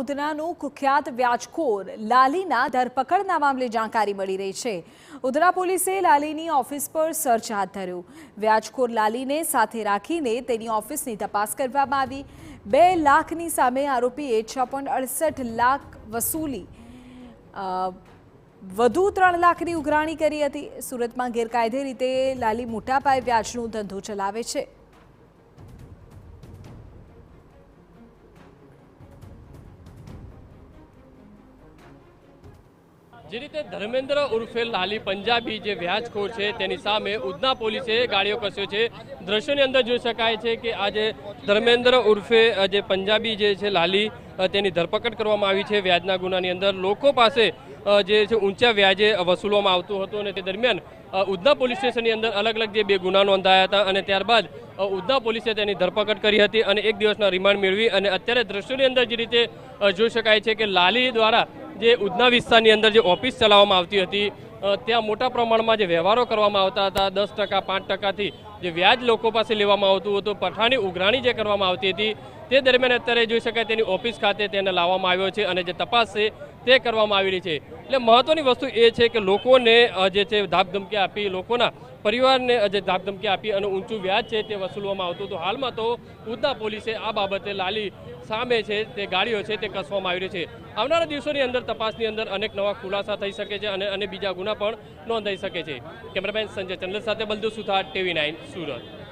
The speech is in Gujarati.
ઉધનાનું કુખ્યાત વ્યાજખોર લાલીના ધરપકડના મામલે જાણકારી મળી રહી છે। ઉધના પોલીસે લાલીની ઓફિસ પર સર્ચ હાથ ધર્યું। વ્યાજખોર લાલીને સાથે રાખીને તેની ઓફિસની તપાસ કરવામાં આવી। 2 લાખની સામે આરોપીએ 6.68 લાખ વસૂલી વધુ 3 લાખની ઉઘરાણી કરી હતી। સુરતમાં ગેરકાયદે રીતે લાલી મોટા પાયે વ્યાજનો ધંધો ચલાવે છે। જે રીતે ધર્મેન્દ્ર ઉર્ફે લાલી પંજાબી જે વ્યાજખોર છે તેની સામે ઉધના પોલીસે ગાળિયો કસ્યો છે। દ્રશ્યોની અંદર જોઈ શકાય છે કે આજે ધર્મેન્દ્ર ઉર્ફે જે પંજાબી જે છે લાલી તેની ધરપકડ કરવામાં આવી છે। વ્યાજના ગુનાની અંદર લોકો પાસે જે છે ઊંચા વ્યાજે વસૂલવામાં આવતું હતું અને તે દરમિયાન ઉધના પોલીસ સ્ટેશનની અંદર અલગ અલગ જે 2 ગુના નોંધાયા હતા અને ત્યારબાદ ઉધના પોલીસે તેની ધરપકડ કરી હતી અને 1 દિવસના રિમાન્ડ મેળવી અને અત્યારે દ્રશ્યોની અંદર જે રીતે જોઈ શકાય છે કે લાલી દ્વારા જે ઉધના વિસ્તારની અંદર જે ઓફિસ ચલાવવામાં આવતી હતી ત્યાં મોટા પ્રમાણમાં જે વ્યવહારો કરવામાં આવતા હતા। 10% 5%થી જે વ્યાજ લોકો પાસે લેવામાં આવતું હતું, પઠાણી ઉઘરાણી જે કરવામાં આવતી હતી તે દરમિયાન અત્યારે જોઈ શકાય તેની ઓફિસ ખાતે તેને લાવવામાં આવ્યો છે અને જે તપાસ છે તે કરવામાં આવી રહી છે। એટલે મહત્વની વસ્તુ એ છે કે લોકોને જે છે ધાકધમકી આપી, લોકોના પરિવારને જે ધાકધમકી આપી અને ઊંચું વ્યાજ છે તે વસૂલવામાં આવતું હતું। હાલમાં તો ઉધના પોલીસે આ બાબતે લાલી સામે છે તે ગાડીઓ છે તે કસવામાં આવી રહી છે। આવનારા દિવસોની અંદર તપાસની અંદર અનેક નવા ખુલાસા થઈ શકે છે અને બીજા ગુના પણ નોંધાઈ શકે છે। કેમેરામેન સંજય ચંદ્ર સાથે બલદુ સુથાર, TV9 સુરત।